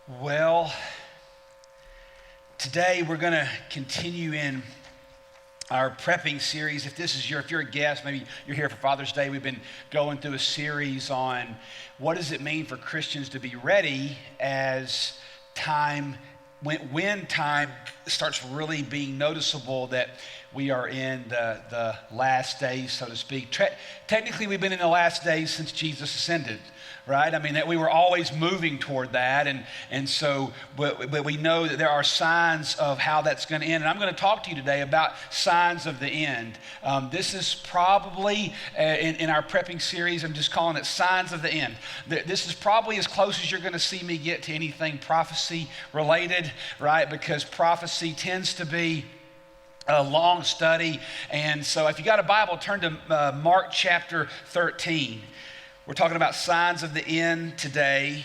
Well, today we're going to continue in our prepping series. If you're a guest, maybe you're here for Father's Day, we've been going through a series on what does it mean for Christians to be ready as when time starts really being noticeable that we are in the last days, so to speak. Technically, we've been in the last days since Jesus ascended. Right? I mean, that we were always moving toward that. But we know that there are signs of how that's going to end. And I'm going to talk to you today about signs of the end. This is probably, in our prepping series, I'm just calling it signs of the end. This is probably as close as you're going to see me get to anything prophecy related, right? Because prophecy tends to be a long study. And so if you got a Bible, turn to Mark chapter 13. We're talking about signs of the end today.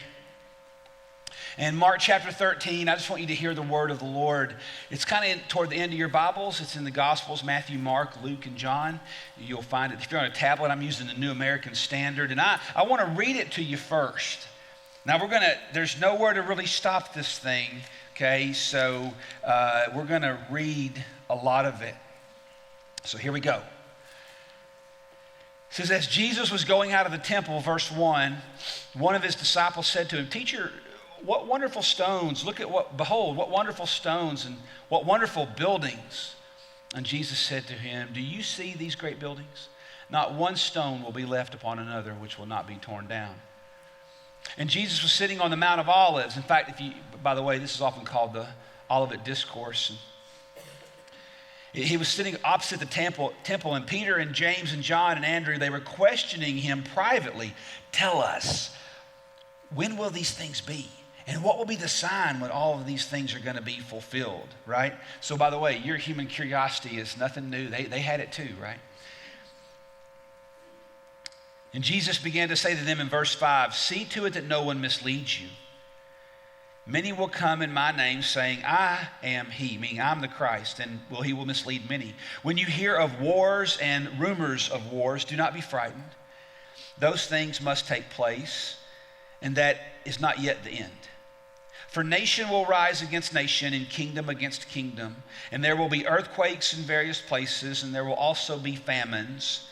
And Mark chapter 13, I just want you to hear the word of the Lord. It's kind of toward the end of your Bibles. It's in the Gospels, Matthew, Mark, Luke, and John. You'll find it. If you're on a tablet, I'm using the New American Standard. And I want to read it to you first. Now, there's nowhere to really stop this thing, okay? So we're going to read a lot of it. So here we go. It says, as Jesus was going out of the temple, verse 1, one of his disciples said to him, "Teacher, what wonderful stones, behold, what wonderful stones and what wonderful buildings." And Jesus said to him, "Do you see these great buildings? Not one stone will be left upon another which will not be torn down." And Jesus was sitting on the Mount of Olives. In fact, by the way, this is often called the Olivet Discourse. He was sitting opposite the temple, and Peter and James and John and Andrew, they were questioning him privately. "Tell us, when will these things be? And what will be the sign when all of these things are going to be fulfilled?" Right? So by the way, your human curiosity is nothing new. They had it too, right? And Jesus began to say to them in verse 5, "See to it that no one misleads you. Many will come in my name saying, 'I am he,'" meaning I'm the Christ, and he will mislead many. "When you hear of wars and rumors of wars, do not be frightened. Those things must take place, and that is not yet the end. For nation will rise against nation and kingdom against kingdom, and there will be earthquakes in various places, and there will also be famines.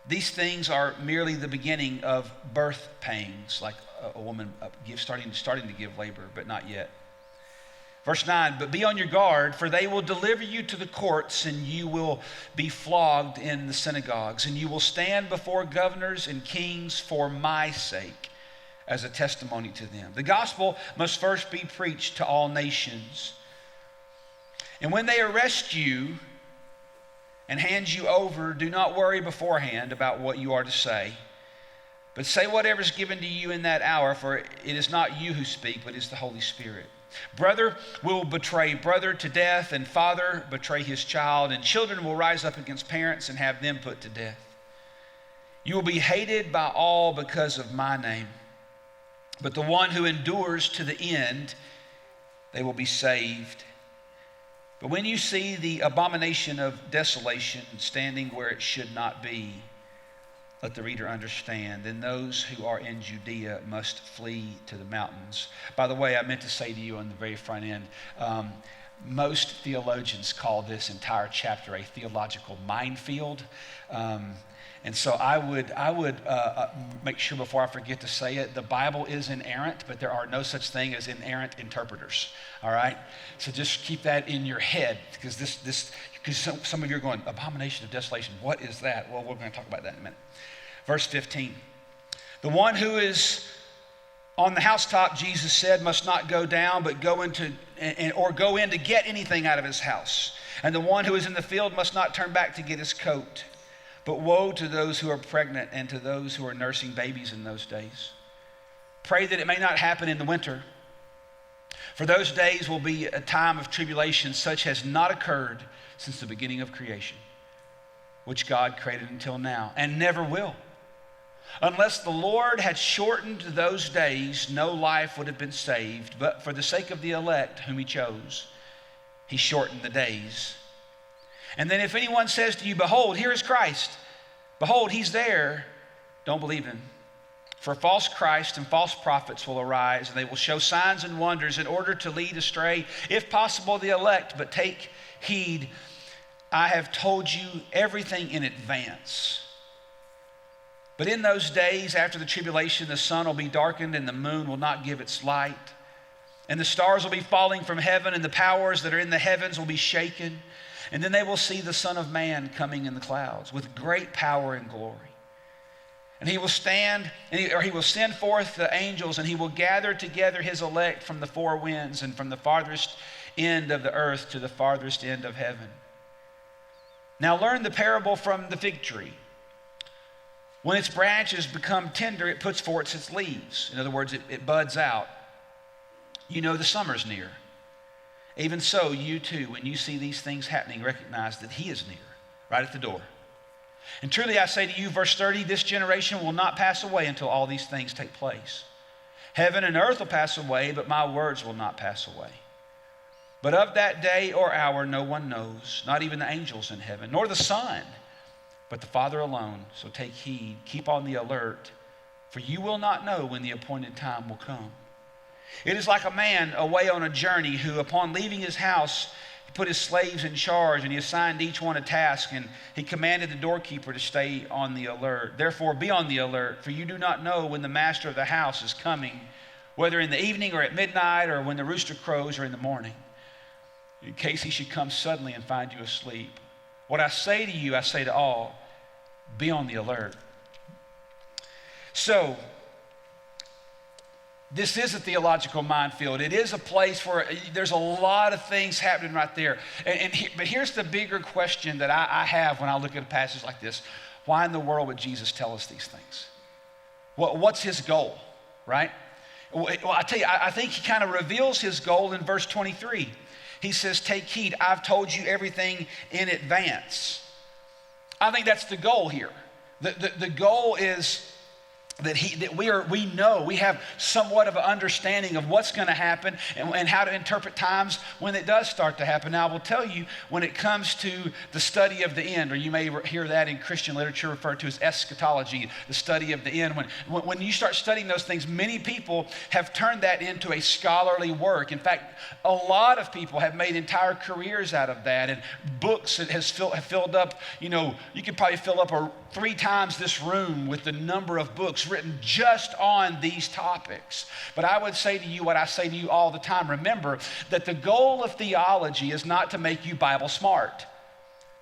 These things are merely the beginning of birth pangs," like a woman starting to give labor, but not yet. Verse 9, "But be on your guard, for they will deliver you to the courts, and you will be flogged in the synagogues, and you will stand before governors and kings for my sake as a testimony to them. The gospel must first be preached to all nations. And when they arrest you and hand you over, do not worry beforehand about what you are to say. But say whatever is given to you in that hour, for it is not you who speak, but it is the Holy Spirit. Brother will betray brother to death, and father betray his child, and children will rise up against parents and have them put to death. You will be hated by all because of my name. But the one who endures to the end, they will be saved. But when you see the abomination of desolation standing where it should not be, let the reader understand. Then those who are in Judea must flee to the mountains." By the way, I meant to say to you on the very front end, most theologians call this entire chapter a theological minefield. And so I would make sure before I forget to say it, the Bible is inerrant, but there are no such thing as inerrant interpreters. All right? So just keep that in your head, because because some of you are going, "Abomination of desolation, what is that?" Well, we're going to talk about that in a minute. Verse 15, "The one who is on the housetop," Jesus said, "must not go down, but go in to get anything out of his house. And the one who is in the field must not turn back to get his coat. But woe to those who are pregnant and to those who are nursing babies in those days. Pray that it may not happen in the winter. For those days will be a time of tribulation such has not occurred since the beginning of creation, which God created until now, and never will. Unless the Lord had shortened those days, no life would have been saved. But for the sake of the elect whom he chose, he shortened the days. And then if anyone says to you, 'Behold, here is Christ. Behold, he's there,' don't believe him. For false Christs and false prophets will arise, and they will show signs and wonders in order to lead astray, if possible, the elect. But take heed, I have told you everything in advance. But in those days after the tribulation, the sun will be darkened, and the moon will not give its light. And the stars will be falling from heaven, and the powers that are in the heavens will be shaken. And then they will see the Son of Man coming in the clouds with great power and glory. And he will he will send forth the angels, and he will gather together his elect from the four winds and from the farthest end of the earth to the farthest end of heaven. Now learn the parable from the fig tree. When its branches become tender, it puts forth its leaves. In other words, it buds out. You know the summer's near. Even so, you too, when you see these things happening, recognize that he is near, right at the door. And truly I say to you, verse 30, this generation will not pass away until all these things take place. Heaven and earth will pass away, but my words will not pass away. But of that day or hour no one knows, not even the angels in heaven, nor the Son, but the Father alone. So take heed, keep on the alert, for you will not know when the appointed time will come. It is like a man away on a journey who, upon leaving his house, he put his slaves in charge, and he assigned each one a task, and he commanded the doorkeeper to stay on the alert. Therefore, be on the alert, for you do not know when the master of the house is coming, whether in the evening or at midnight or when the rooster crows or in the morning, in case he should come suddenly and find you asleep. What I say to you, I say to all, be on the alert. So, this is a theological minefield. It is a place where there's a lot of things happening right there. But here's the bigger question that I have when I look at a passage like this. Why in the world would Jesus tell us these things? What's his goal, right? Well, I tell you, I think he kind of reveals his goal in verse 23. He says, take heed, I've told you everything in advance. I think that's the goal here. The goal is that we have somewhat of an understanding of what's going to happen and how to interpret times when it does start to happen. Now, I will tell you, when it comes to the study of the end, or you may hear that in Christian literature referred to as eschatology, the study of the end. When you start studying those things, many people have turned that into a scholarly work. In fact, a lot of people have made entire careers out of that, and books that have filled up, you could probably fill up 3 times this room with the number of books written just on these topics. But I would say to you what I say to you all the time. Remember that the goal of theology is not to make you Bible smart.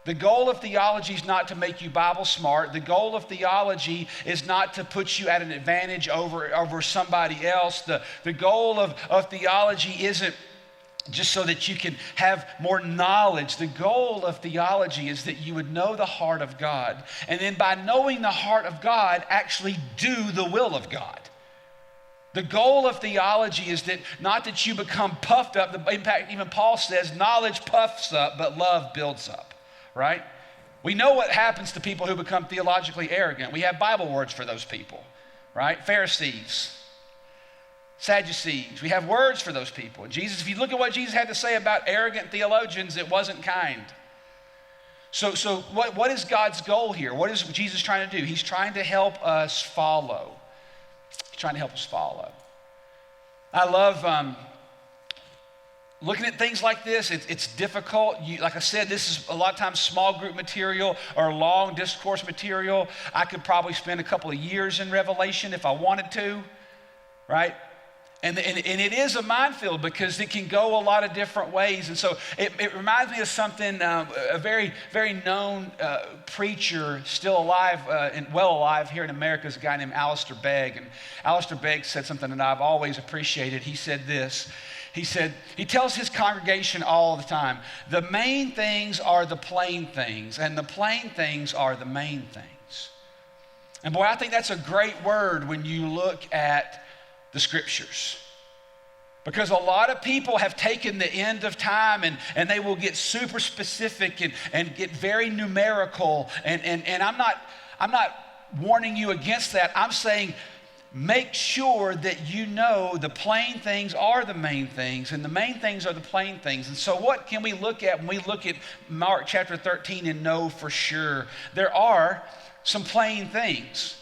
The goal of theology is not to make you Bible smart. The goal of theology is not to put you at an advantage over somebody else. The goal of theology isn't just so that you can have more knowledge. The goal of theology is that you would know the heart of God. And then by knowing the heart of God, actually do the will of God. The goal of theology is that not that you become puffed up. In fact, even Paul says, knowledge puffs up, but love builds up, right? We know what happens to people who become theologically arrogant. We have Bible words for those people, right? Pharisees, Sadducees. We have words for those people. And Jesus, if you look at what Jesus had to say about arrogant theologians, it wasn't kind. So what is God's goal here? What is Jesus trying to do? He's trying to help us follow. He's trying to help us follow. I love looking at things like this. It's difficult. Like I said, this is a lot of times small group material or long discourse material. I could probably spend a couple of years in Revelation if I wanted to, right? And it is a minefield because it can go a lot of different ways. And so it reminds me of something, a very, very known preacher, still alive and well alive here in America, is a guy named Alistair Begg. And Alistair Begg said something that I've always appreciated. He said this. He said, he tells his congregation all the time, the main things are the plain things, and the plain things are the main things. And boy, I think that's a great word when you look at the scriptures. Because a lot of people have taken the end of time and they will get super specific and get very numerical. And I'm not warning you against that. I'm saying make sure that you know the plain things are the main things and the main things are the plain things. And so what can we look at when we look at Mark chapter 13 and know for sure? There are some plain things.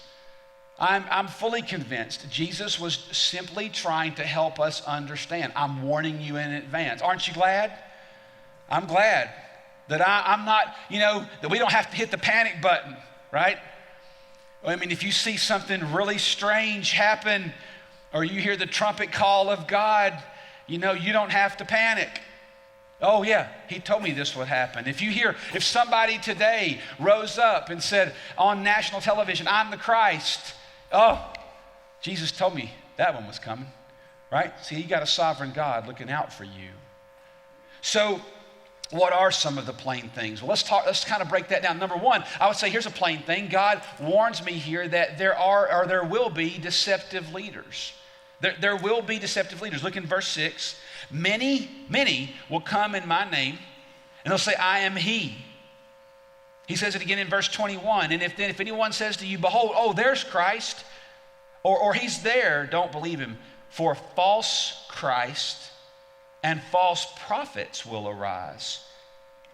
I'm fully convinced Jesus was simply trying to help us understand. I'm warning you in advance. Aren't you glad? I'm glad that I'm not, that we don't have to hit the panic button, right? I mean, if you see something really strange happen or you hear the trumpet call of God, you don't have to panic. Oh yeah, he told me this would happen. If somebody today rose up and said on national television, I'm the Christ, oh, Jesus told me that one was coming, right? See, you got a sovereign God looking out for you. So what are some of the plain things? Well, let's kind of break that down. Number one, I would say here's a plain thing. God warns me here that there will be deceptive leaders. There will be deceptive leaders. Look in verse 6. Many will come in my name, and they'll say, I am he. He says it again in verse 21. And if anyone says to you, behold, oh, there's Christ, or he's there, don't believe him. For false Christ and false prophets will arise.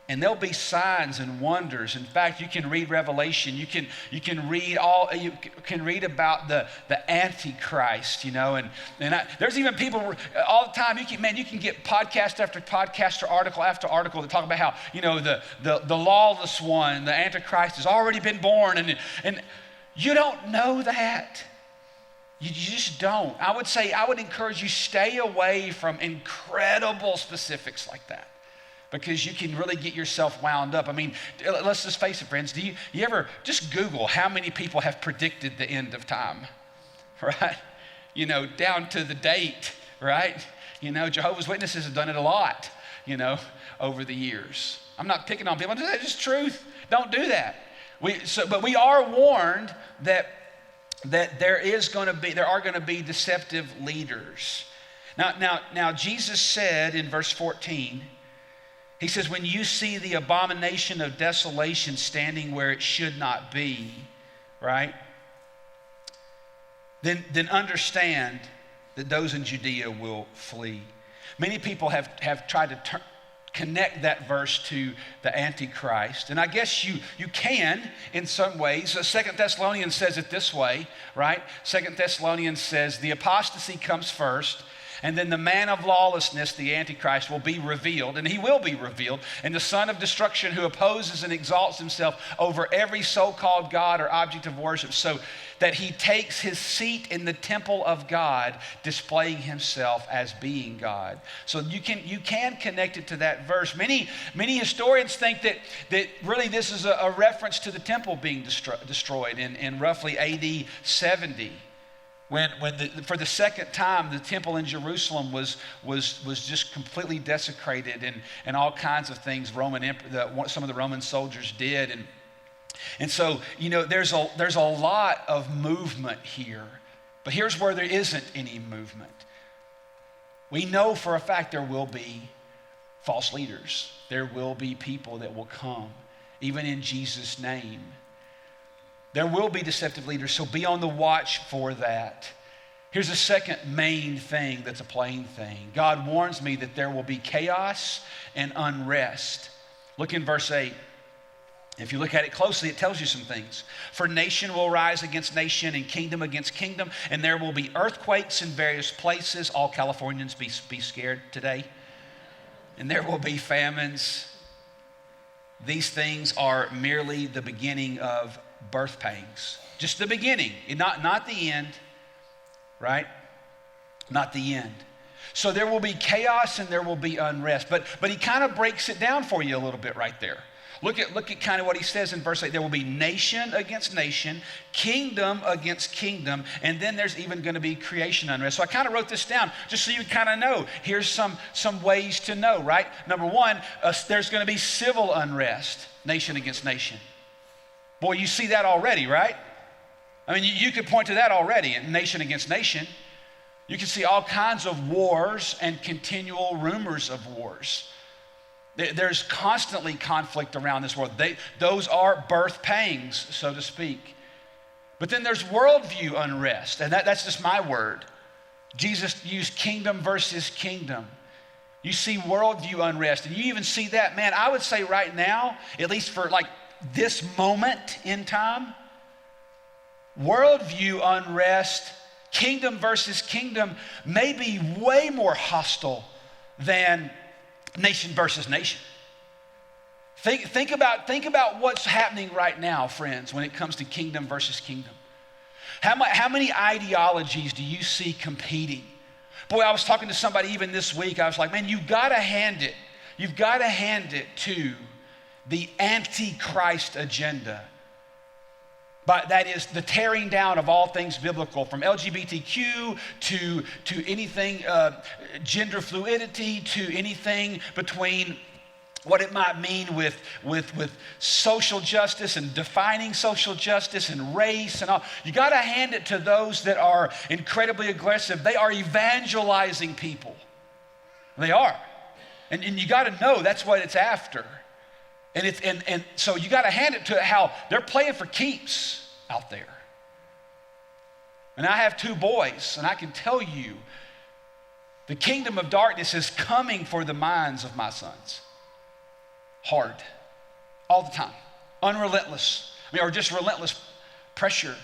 And there'll be signs and wonders. In fact, you can read Revelation. You can read about the Antichrist, there's even people all the time. You can get podcast after podcast or article after article that talk about how the lawless one, the Antichrist, has already been born, and you don't know that. You just don't. I would encourage you, stay away from incredible specifics like that, because you can really get yourself wound up. I mean, let's just face it, friends. Do you ever just Google how many people have predicted the end of time, right? Down to the date, right? Jehovah's Witnesses have done it a lot, over the years. I'm not picking on people. That's just truth. Don't do that. But we are warned that there are going to be deceptive leaders. Now Jesus said in verse 14, he says, when you see the abomination of desolation standing where it should not be, right? Then understand that those in Judea will flee. Many people have tried to connect that verse to the Antichrist. And I guess you can in some ways. 2 Thessalonians says it this way, right? 2 Thessalonians says the apostasy comes first, and then the man of lawlessness, the Antichrist, will be revealed, and he will be revealed, and the son of destruction who opposes and exalts himself over every so-called God or object of worship, so that he takes his seat in the temple of God, displaying himself as being God. So you can connect it to that verse. Many historians think that really this is a reference to the temple being destroyed in roughly AD 70. When for the second time, the temple in Jerusalem was just completely desecrated, and all kinds of things some of the Roman soldiers did, and so there's a lot of movement here, but here's where there isn't any movement. We know for a fact there will be false leaders. There will be people that will come, even in Jesus' name. There will be deceptive leaders, so be on the watch for that. Here's the second main thing that's a plain thing. God warns me that there will be chaos and unrest. Look in verse 8. If you look at it closely, it tells you some things. For nation will rise against nation and kingdom against kingdom, and there will be earthquakes in various places. All Californians be scared today. And there will be famines. These things are merely the beginning of birth pangs. Just the beginning, not the end, right? Not the end. So there will be chaos and there will be unrest. But he kind of breaks it down for you a little bit right there. Look at kind of what he says in verse 8. There will be nation against nation, kingdom against kingdom, and then there's even going to be creation unrest. So I kind of wrote this down just so you kind of know. Here's some ways to know, right? Number one, there's going to be civil unrest, nation against nation. Boy, you see that already, right? I mean, you could point to that already, nation against nation. You can see all kinds of wars and continual rumors of wars. There's constantly conflict around this world. Those are birth pangs, so to speak. But then there's worldview unrest, and that's just my word. Jesus used kingdom versus kingdom. You see worldview unrest, and you even see that, man, I would say right now, at least for like this moment in time, worldview unrest, kingdom versus kingdom, may be way more hostile than nation versus nation. Think about what's happening right now, friends, when it comes to kingdom versus kingdom. How many ideologies do you see competing? Boy, I was talking to somebody even this week. I was like, man, you've got to hand it to the Antichrist agenda. But that is the tearing down of all things biblical, from LGBTQ to anything gender fluidity, to anything between what it might mean with social justice and defining social justice and race and all. You got to hand it to those that are incredibly aggressive. They are evangelizing people. They are. And you got to know that's what it's after. And so you got to hand it to how they're playing for keeps out there. And I have 2 boys, and I can tell you the kingdom of darkness is coming for the minds of my sons. Hard, all the time, unrelentless. Or just relentless pressure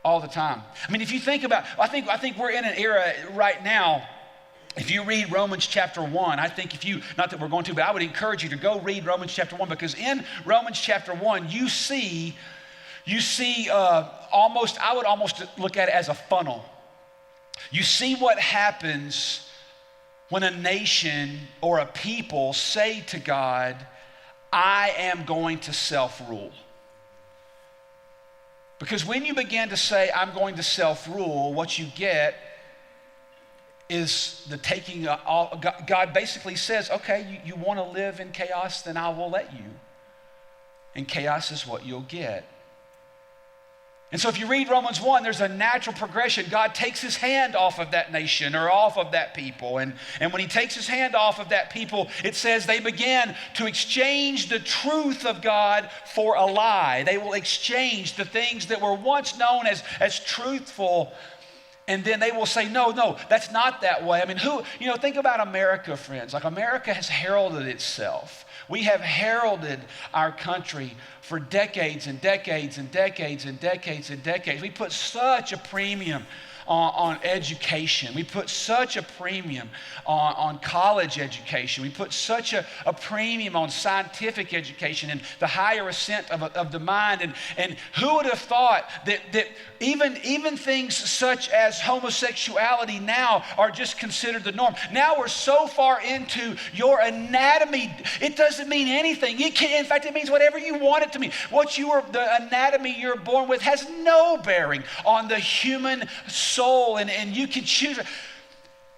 all the time. I mean, if you think about, I think we're in an era right now. If you read Romans chapter 1, I think not that we're going to, but I would encourage you to go read Romans chapter 1, because in Romans chapter 1, you see almost, I would almost look at it as a funnel. You see what happens when a nation or a people say to God, I am going to self-rule. Because when you begin to say, I'm going to self-rule, what you get is the taking, God basically says, okay, you want to live in chaos, then I will let you. And chaos is what you'll get. And so if you read Romans 1, there's a natural progression. God takes his hand off of that nation or off of that people. And when he takes his hand off of that people, it says they began to exchange the truth of God for a lie. They will exchange the things that were once known as truthful, and then they will say, no, that's not that way. I mean, think about America, friends. Like, America has heralded itself. We have heralded our country for decades and decades and decades and decades and decades. We put such a premium on education. We put such a premium on college education. We put such a premium on scientific education and the higher ascent of the mind. And who would have thought that even things such as homosexuality now are just considered the norm? Now we're so far into your anatomy, it doesn't mean anything. In fact, it means whatever you want it to mean. The anatomy you're born with has no bearing on the human soul, and you can choose.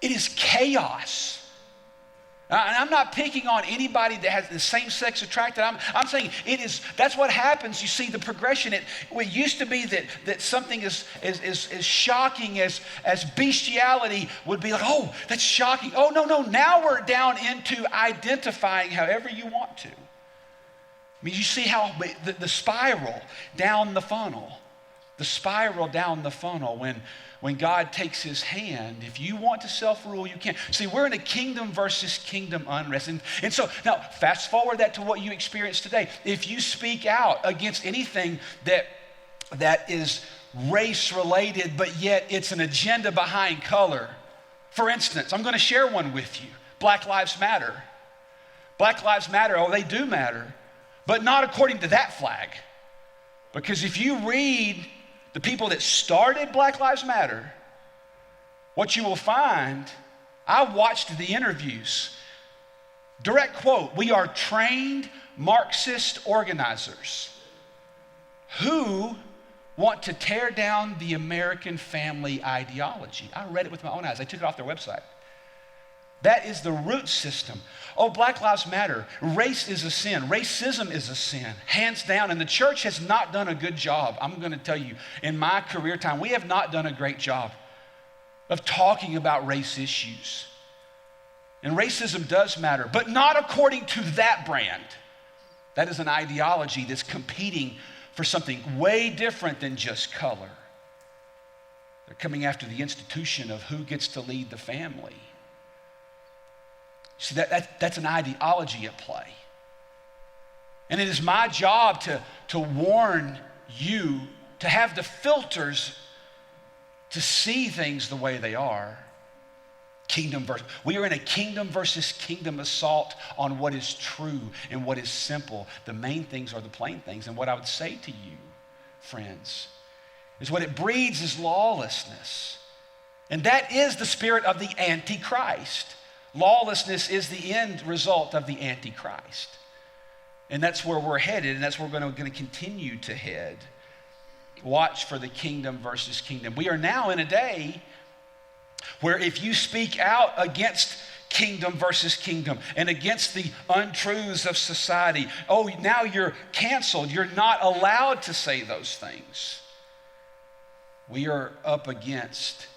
It is chaos. And I'm not picking on anybody that has the same sex attracted. I'm saying that's what happens. You see the progression. It used to be that something as shocking as bestiality would be like, oh, that's shocking. Oh, no, now we're down into identifying however you want to. I mean, you see how the spiral down the funnel. The spiral down the funnel when God takes his hand. If you want to self-rule, you can. See, we're in a kingdom versus kingdom unrest. And so now fast forward that to what you experience today. If you speak out against anything that is race related, but yet it's an agenda behind color. For instance, I'm going to share one with you. Black Lives Matter. Black Lives Matter, they do matter, but not according to that flag. Because if you read the people that started Black Lives Matter, what you will find, I watched the interviews. Direct quote, we are trained Marxist organizers who want to tear down the American family ideology. I read it with my own eyes. I took it off their website. That is the root system. Oh, Black Lives Matter. Race is a sin. Racism is a sin, hands down. And the church has not done a good job. I'm going to tell you, in my career time, we have not done a great job of talking about race issues. And racism does matter, but not according to that brand. That is an ideology that's competing for something way different than just color. They're coming after the institution of who gets to lead the family. See, that's an ideology at play. And it is my job to warn you to have the filters to see things the way they are. We are in a kingdom versus kingdom assault on what is true and what is simple. The main things are the plain things. And what I would say to you, friends, is what it breeds is lawlessness. And that is the spirit of the Antichrist. Lawlessness is the end result of the Antichrist. And that's where we're headed, and that's where we're going to continue to head. Watch for the kingdom versus kingdom. We are now in a day where if you speak out against kingdom versus kingdom and against the untruths of society, oh, now you're canceled. You're not allowed to say those things. We are up against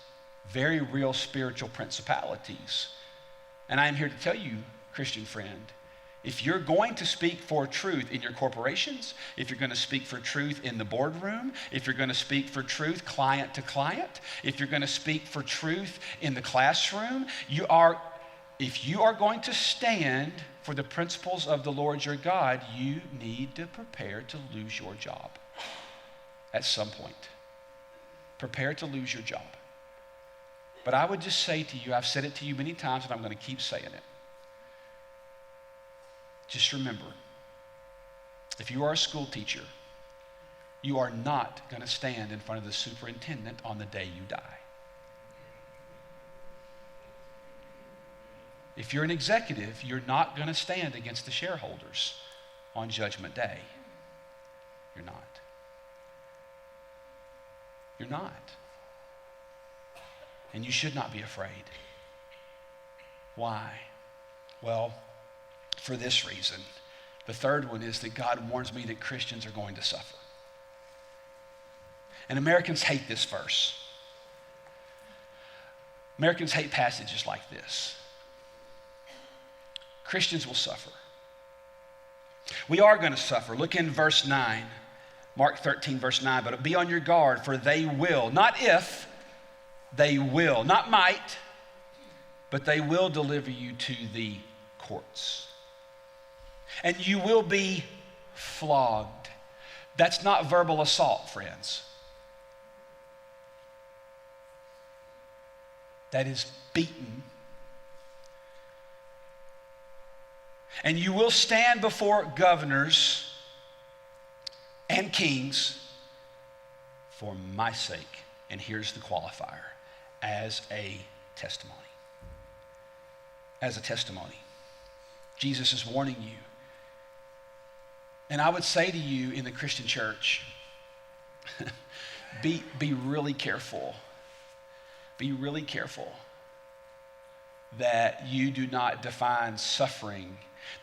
very real spiritual principalities. And I am here to tell you, Christian friend, if you're going to speak for truth in your corporations, if you're going to speak for truth in the boardroom, if you're going to speak for truth client to client, if you're going to speak for truth in the classroom, if you are going to stand for the principles of the Lord your God, you need to prepare to lose your job at some point. Prepare to lose your job. But I would just say to you, I've said it to you many times, and I'm going to keep saying it. Just remember, if you are a school teacher, you are not going to stand in front of the superintendent on the day you die. If you're an executive, you're not going to stand against the shareholders on Judgment Day. You're not. You're not. And you should not be afraid. Why? Well, for this reason. The third one is that God warns me that Christians are going to suffer. And Americans hate this verse. Americans hate passages like this. Christians will suffer. We are going to suffer. Look in verse 9. Mark 13, verse 9. But be on your guard, for they will, not if, they will, not might, but they will deliver you to the courts. And you will be flogged. That's not verbal assault, friends. That is beaten. And you will stand before governors and kings for my sake. And here's the qualifier, as a testimony. As a testimony. Jesus is warning you. And I would say to you in the Christian church, be really careful. Be really careful that you do not define suffering.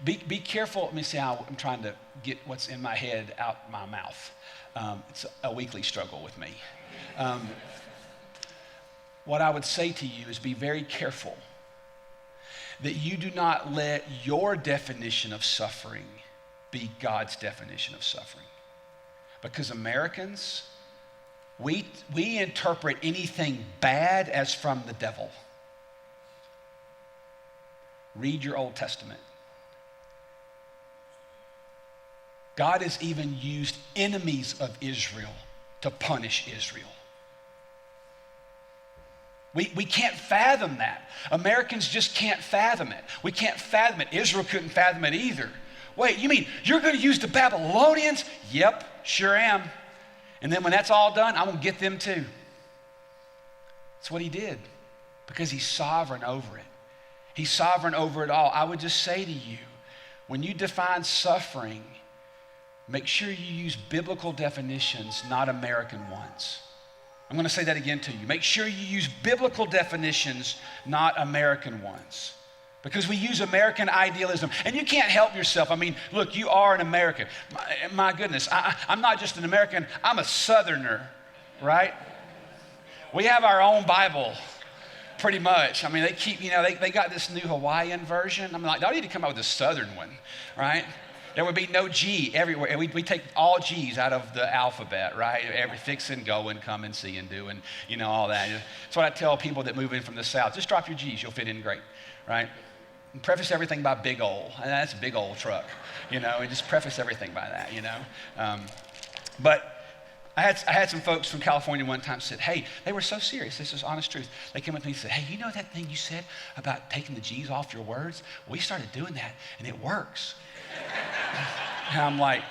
Be careful. Let me see how I'm trying to get what's in my head out my mouth. It's a weekly struggle with me. What I would say to you is be very careful that you do not let your definition of suffering be God's definition of suffering. Because Americans, we interpret anything bad as from the devil. Read your Old Testament. God has even used enemies of Israel to punish Israel. We can't fathom that. Americans just can't fathom it. We can't fathom it. Israel couldn't fathom it either. Wait, you mean you're going to use the Babylonians? Yep, sure am. And then when that's all done, I'm going to get them too. That's what he did, because he's sovereign over it. He's sovereign over it all. I would just say to you, when you define suffering, make sure you use biblical definitions, not American ones. I'm going to say that again to you. Make sure you use biblical definitions, not American ones. Because we use American idealism. And you can't help yourself. I mean, look, you are an American. My goodness, I'm not just an American, I'm a Southerner, right? We have our own Bible, pretty much. I mean, they keep, they got this new Hawaiian version. I'm like, they need to come out with a Southern one, right? There would be no G everywhere. We take all G's out of the alphabet, right? Every fixing, going, coming, seeing, doing, all that. That's what I tell people that move in from the South. Just drop your G's, you'll fit in great, right? And preface everything by big ol'. And that's a big old truck, and just preface everything by that, But I had some folks from California one time said, hey, they were so serious. This is honest truth. They came up to me and said, hey, you know that thing you said about taking the G's off your words? We started doing that, and it works. And I'm like,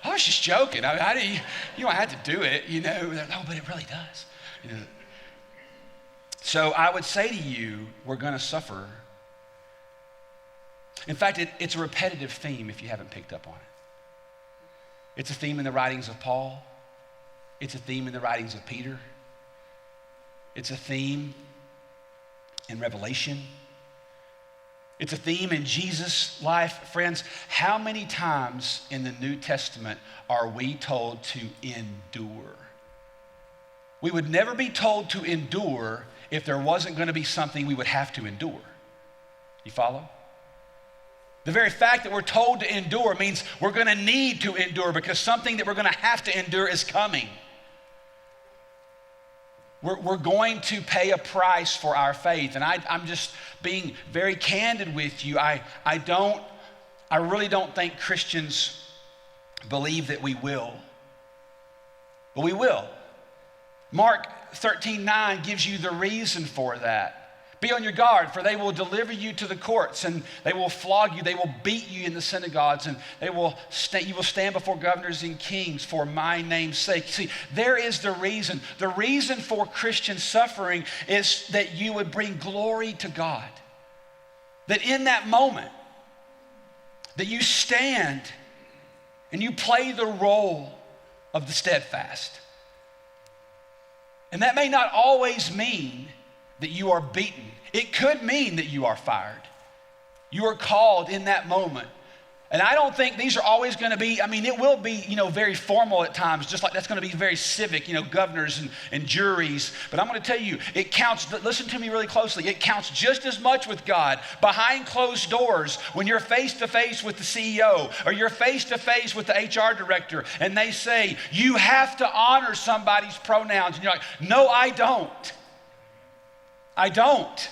I was just joking. You don't have to do it, you know. No, but it really does. You know. So I would say to you, we're going to suffer. In fact, it's a repetitive theme if you haven't picked up on it. It's a theme in the writings of Paul. It's a theme in the writings of Peter. It's a theme in Revelation. It's a theme in Jesus' life. Friends, how many times in the New Testament are we told to endure? We would never be told to endure if there wasn't going to be something we would have to endure. You follow? The very fact that we're told to endure means we're going to need to endure because something that we're going to have to endure is coming. We're going to pay a price for our faith. And I'm just being very candid with you. I really don't think Christians believe that we will. But we will. Mark 13:9 gives you the reason for that. Be on your guard, for they will deliver you to the courts, and they will flog you. They will beat you in the synagogues, and you will stand before governors and kings for my name's sake. See, there is the reason. The reason for Christian suffering is that you would bring glory to God. That in that moment, that you stand and you play the role of the steadfast. And that may not always mean that you are beaten. It could mean that you are fired. You are called in that moment. And I don't think these are always going to be, it will be, very formal at times, just like that's going to be very civic, governors and juries. But I'm going to tell you, it counts, listen to me really closely, it counts just as much with God behind closed doors when you're face to face with the CEO or you're face to face with the HR director and they say, you have to honor somebody's pronouns. And you're like, no, I don't. I don't.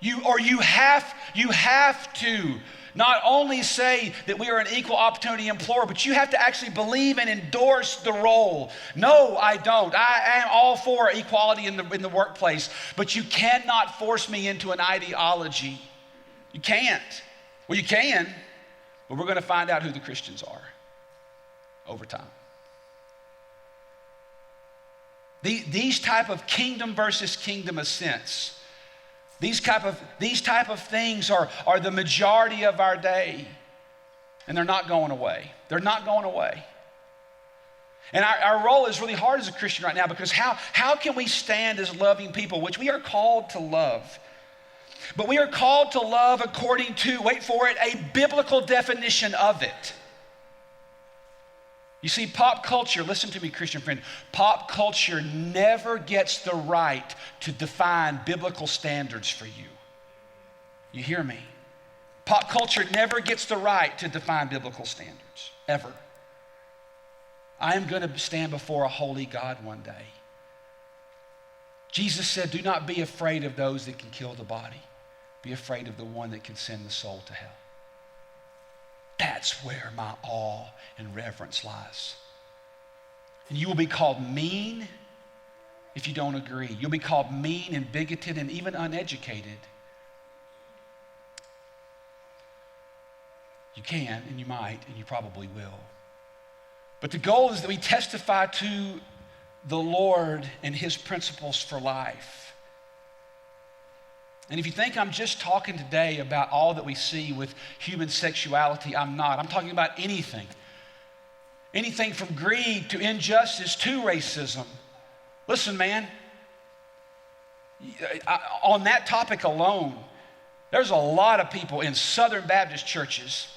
You have to not only say that we are an equal opportunity employer, but you have to actually believe and endorse the role. No, I don't. I am all for equality in the workplace, but you cannot force me into an ideology. You can't. Well, you can, but we're going to find out who the Christians are over time. These type of kingdom versus kingdom ascents, these type of things are the majority of our day, and they're not going away. They're not going away. And our role is really hard as a Christian right now because how can we stand as loving people, which we are called to love? But we are called to love according to, wait for it, a biblical definition of it. You see, pop culture, listen to me, Christian friend, pop culture never gets the right to define biblical standards for you. You hear me? Pop culture never gets the right to define biblical standards, ever. I am going to stand before a holy God one day. Jesus said, do not be afraid of those that can kill the body. Be afraid of the one that can send the soul to hell. That's where my awe and reverence lies. And you will be called mean if you don't agree. You'll be called mean and bigoted and even uneducated. You can and you might and you probably will. But the goal is that we testify to the Lord and his principles for life. And if you think I'm just talking today about all that we see with human sexuality, I'm not. I'm talking about anything. Anything from greed to injustice to racism. Listen, man, on that topic alone, there's a lot of people in Southern Baptist churches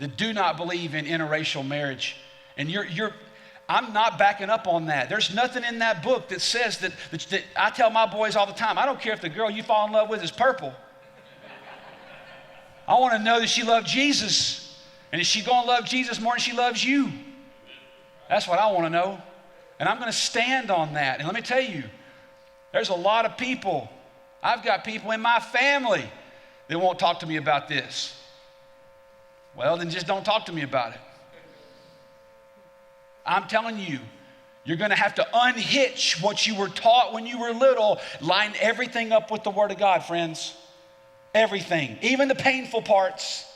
that do not believe in interracial marriage. And I'm not backing up on that. There's nothing in that book that says that I tell my boys all the time, I don't care if the girl you fall in love with is purple. I want to know that she loved Jesus. And is she going to love Jesus more than she loves you? That's what I want to know. And I'm going to stand on that. And let me tell you, there's a lot of people. I've got people in my family that won't talk to me about this. Well, then just don't talk to me about it. I'm telling you, you're going to have to unhitch what you were taught when you were little. Line everything up with the Word of God, friends. Everything, even the painful parts.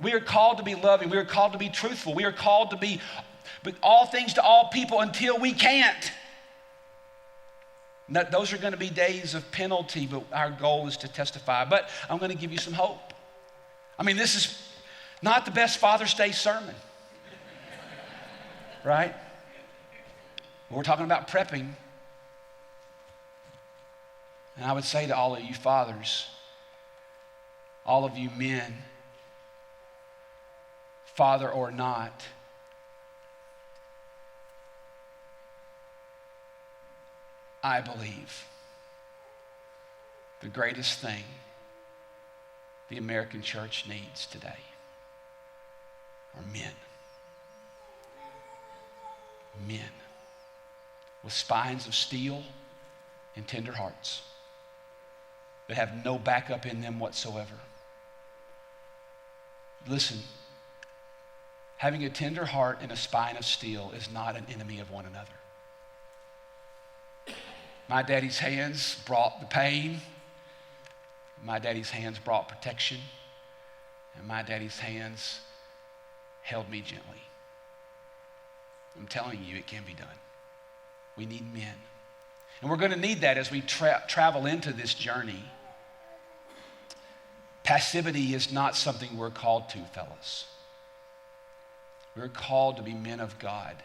We are called to be loving. We are called to be truthful. We are called to be all things to all people until we can't. Those are going to be days of penalty, but our goal is to testify. But I'm going to give you some hope. I mean, this is not the best Father's Day sermon, right? We're talking about prepping. And I would say to all of you fathers, all of you men, father or not, I believe the greatest thing the American church needs today are men. Men with spines of steel and tender hearts that have no backup in them whatsoever. Listen, having a tender heart and a spine of steel is not an enemy of one another. My daddy's hands brought the pain. My daddy's hands brought protection. And my daddy's hands held me gently. I'm telling you, it can be done. We need men. And we're going to need that as we travel into this journey. Passivity is not something we're called to, fellas. We're called to be men of God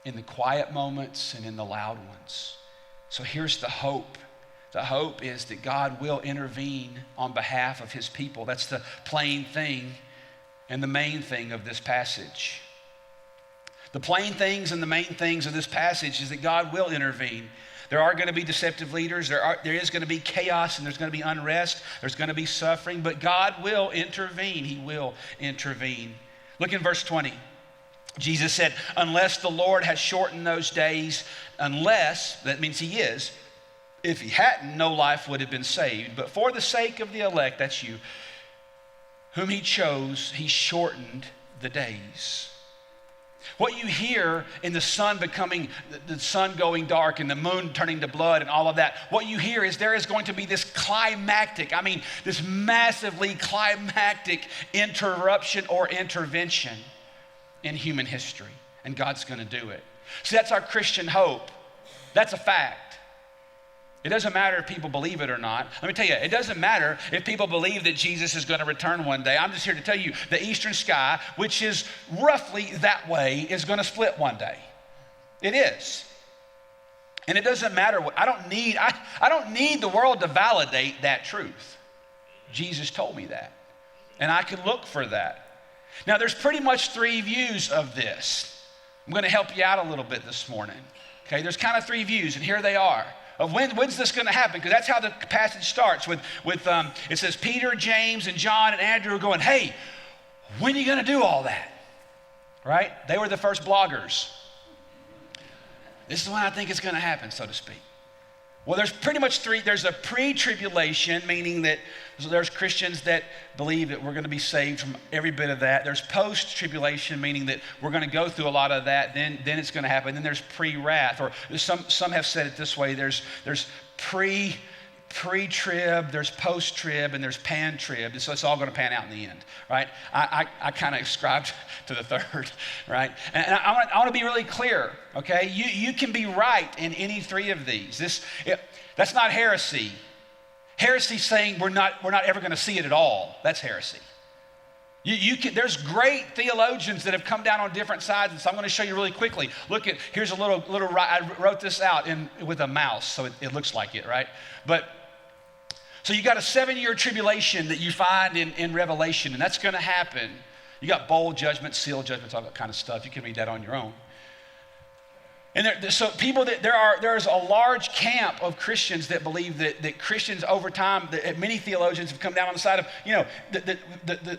in the quiet moments and in the loud ones. So here's the hope. The hope is that God will intervene on behalf of his people. That's the plain thing and the main thing of this passage. The plain things and the main things of this passage is that God will intervene. There are going to be deceptive leaders. There is going to be chaos, and there's going to be unrest. There's going to be suffering, but God will intervene. He will intervene. Look in verse 20. Jesus said, unless the Lord had shortened those days, unless, that means he is, if he hadn't, no life would have been saved. But for the sake of the elect, that's you, whom he chose, he shortened the days. What you hear in the sun going dark and the moon turning to blood and all of that, what you hear is there is going to be this this massively climactic interruption or intervention in human history. And God's going to do it. See, that's our Christian hope. That's a fact. It doesn't matter if people believe it or not. Let me tell you, it doesn't matter if people believe that Jesus is going to return one day. I'm just here to tell you, the eastern sky, which is roughly that way, is going to split one day. It is. And it doesn't matter what, I don't need the world to validate that truth. Jesus told me that. And I can look for that. Now, there's pretty much three views of this. I'm going to help you out a little bit this morning. Okay, there's kind of three views, and here they are. Of when's this going to happen? Because that's how the passage starts with it says Peter, James, and John and Andrew are going, hey, when are you going to do all that? Right? They were the first bloggers. This is when I think it's going to happen, so to speak. Well, there's pretty much three. There's a pre-tribulation, meaning that there's Christians that believe that we're going to be saved from every bit of that. There's post-tribulation, meaning that we're going to go through a lot of that. Then it's going to happen. Then there's pre-wrath, or some have said it this way. There's pre-trib, there's post-trib, and there's pan-trib. So it's all going to pan out in the end, right? I kind of ascribed to the third, right? And I want to be really clear, okay? You can be right in any three of these. That's not heresy. Heresy saying we're not ever going to see it at all. That's heresy. There's great theologians that have come down on different sides, and so I'm going to show you really quickly. Here's a little. I wrote this out with a mouse, so it looks like it, right? So you got a 7-year tribulation that you find in Revelation, and that's going to happen. You got bowl judgment, seal judgment, all that kind of stuff. You can read that on your own. And there's a large camp of Christians that believe that Christians over time, that many theologians have come down on the side of,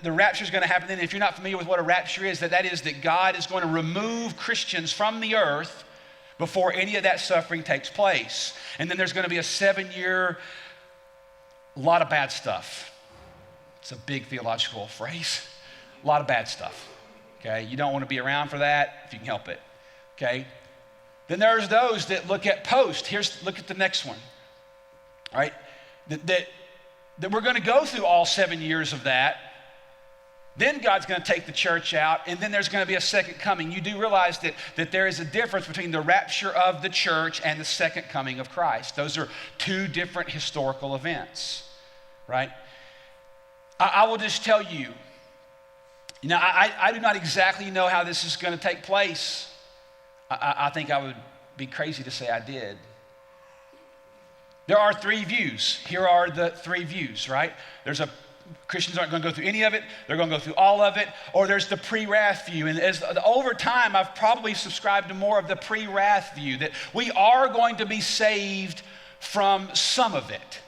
the rapture is going to happen. And if you're not familiar with what a rapture is, that is that God is going to remove Christians from the earth before any of that suffering takes place. And then there's going to be a 7-year, a lot of bad stuff. It's a big theological phrase. A lot of bad stuff. Okay, you don't want to be around for that if you can help it. Okay, then there's those that look at post. Look at the next one. All right, that we're going to go through all 7 years of that. Then God's going to take the church out, and then there's going to be a second coming. You do realize that there is a difference between the rapture of the church and the second coming of Christ. Those are two different historical events, right? I will just tell you, I do not exactly know how this is going to take place. I think I would be crazy to say I did. There are three views. Here are the three views, right? Christians aren't going to go through any of it. They're going to go through all of it. Or there's the pre-wrath view. And over time, I've probably subscribed to more of the pre-wrath view, that we are going to be saved from some of it.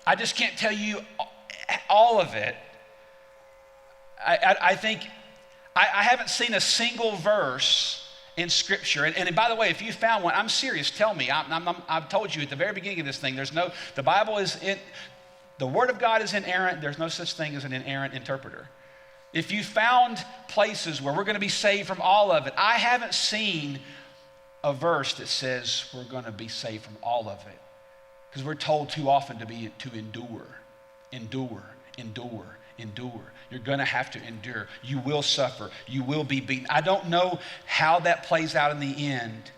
I just can't tell you all of it. I think I haven't seen a single verse in Scripture. And by the way, if you found one, I'm serious. Tell me. I've told you at the very beginning of this thing, the Bible is the Word of God is inerrant. There's no such thing as an inerrant interpreter. If you found places where we're going to be saved from all of it, I haven't seen a verse that says we're going to be saved from all of it. Because we're told too often to endure. You're going to have to endure. You will suffer. You will be beaten. I don't know how that plays out in the end,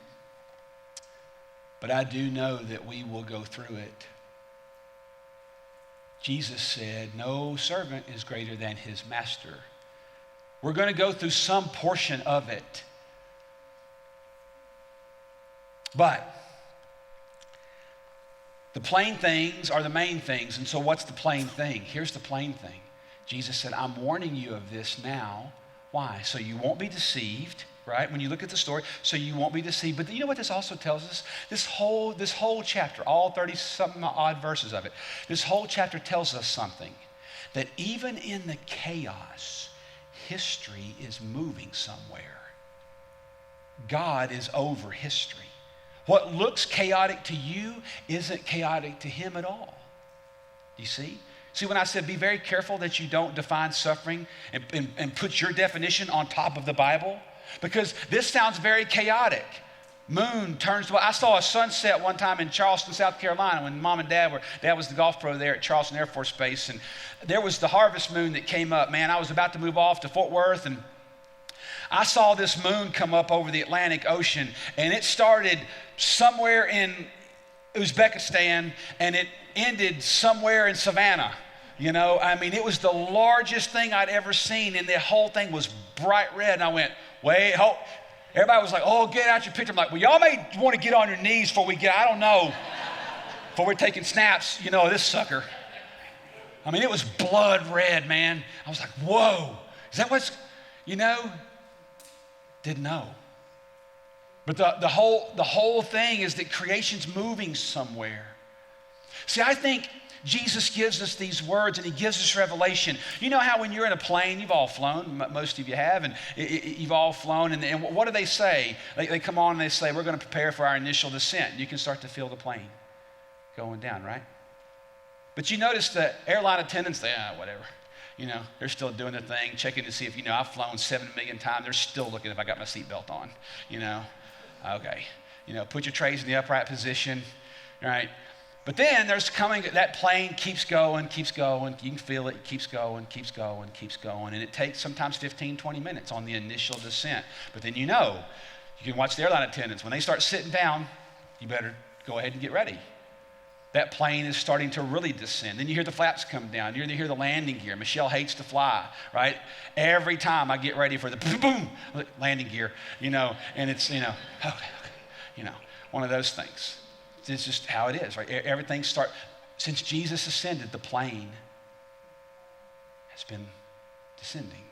but I do know that we will go through it. Jesus said, no servant is greater than his master. We're going to go through some portion of it. But the plain things are the main things. And so what's the plain thing? Here's the plain thing. Jesus said, I'm warning you of this now. Why? So you won't be deceived, right? When you look at the story, so you won't be deceived. But you know what this also tells us? This whole chapter, all 30-something odd verses of it, this whole chapter tells us something. That even in the chaos, history is moving somewhere. God is over history. What looks chaotic to you isn't chaotic to him at all. Do you see? See, when I said be very careful that you don't define suffering and put your definition on top of the Bible, because this sounds very chaotic. Moon turns to, I saw a sunset one time in Charleston, South Carolina, when Mom and Dad was the golf pro there at Charleston Air Force Base, and there was the harvest moon that came up. Man, I was about to move off to Fort Worth, and I saw this moon come up over the Atlantic Ocean, and it started somewhere in Uzbekistan, and it ended somewhere in Savannah. It was the largest thing I'd ever seen, and the whole thing was bright red, and I went, wait, hold. Everybody was like, oh, get out your picture. I'm like, well, y'all may want to get on your knees before I don't know, before we're taking snaps, this sucker. It was blood red, man. I was like, whoa, is that what's, didn't know. But the whole thing is that creation's moving somewhere. See, I think Jesus gives us these words and he gives us revelation. You know how when you're in a plane, you've all flown, most of you have, and you've all flown, and what do they say? They come on and they say, we're going to prepare for our initial descent. You can start to feel the plane going down, right? But you notice the airline attendants, whatever. They're still doing their thing, checking to see if, I've flown 7 million times. They're still looking if I got my seatbelt on, Okay. Put your trays in the upright position, right? But then that plane keeps going. You can feel it, keeps going. And it takes sometimes 15, 20 minutes on the initial descent. But then you can watch the airline attendants. When they start sitting down, you better go ahead and get ready. That plane is starting to really descend. Then you hear the flaps come down. You hear the landing gear. Michelle hates to fly, right? Every time I get ready for the boom, landing gear, and it's, one of those things. It's just how it is, right? Everything since Jesus ascended, the plane has been descending.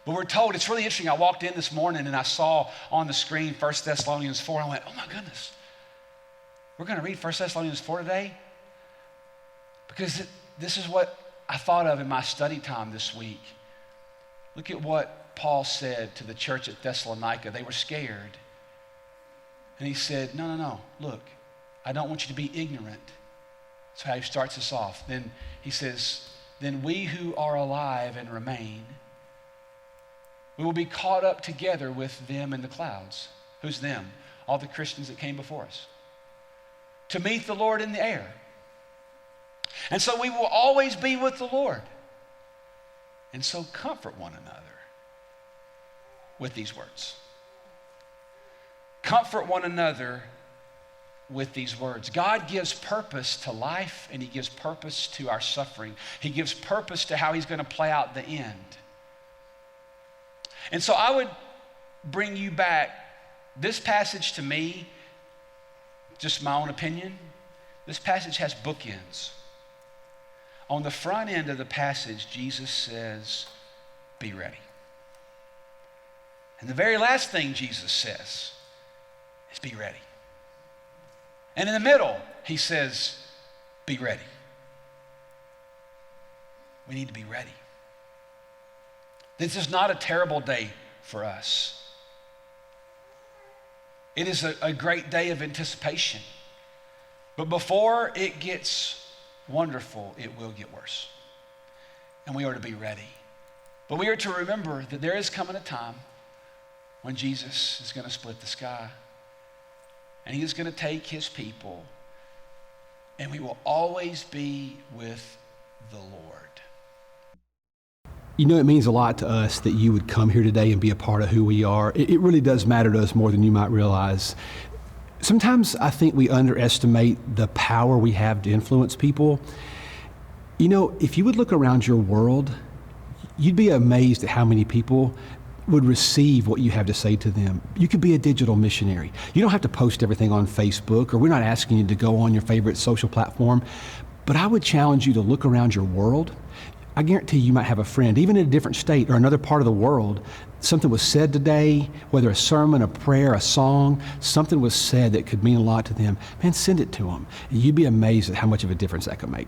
But we're told, it's really interesting. I walked in this morning and I saw on the screen 1 Thessalonians 4. I went, oh my goodness. We're going to read 1 Thessalonians 4 today? Because this is what I thought of in my study time this week. Look at what Paul said to the church at Thessalonica. They were scared. And he said, no, look, I don't want you to be ignorant. That's how he starts us off. Then he says, then we who are alive and remain, we will be caught up together with them in the clouds. Who's them? All the Christians that came before us. To meet the Lord in the air. And so we will always be with the Lord. And so comfort one another with these words. Comfort one another with these words. God gives purpose to life, and he gives purpose to our suffering. He gives purpose to how he's going to play out the end. And so I would bring you back, this passage to me, just my own opinion, this passage has bookends. On the front end of the passage, Jesus says, be ready. And the very last thing Jesus says is be ready. And in the middle, he says, be ready. We need to be ready. This is not a terrible day for us. It is a great day of anticipation. But before it gets wonderful, it will get worse. And we are to be ready. But we are to remember that there is coming a time when Jesus is going to split the sky. And he is going to take his people, and we will always be with the Lord. You know, it means a lot to us that you would come here today and be a part of who we are. It really does matter to us more than you might realize. Sometimes I think we underestimate the power we have to influence people. You know, if you would look around your world, you'd be amazed at how many people would receive what you have to say to them. You could be a digital missionary. You don't have to post everything on Facebook, or we're not asking you to go on your favorite social platform, but I would challenge you to look around your world. I guarantee you might have a friend, even in a different state or another part of the world, something was said today, whether a sermon, a prayer, a song, something was said that could mean a lot to them. Man, send it to them. You'd be amazed at how much of a difference that could make.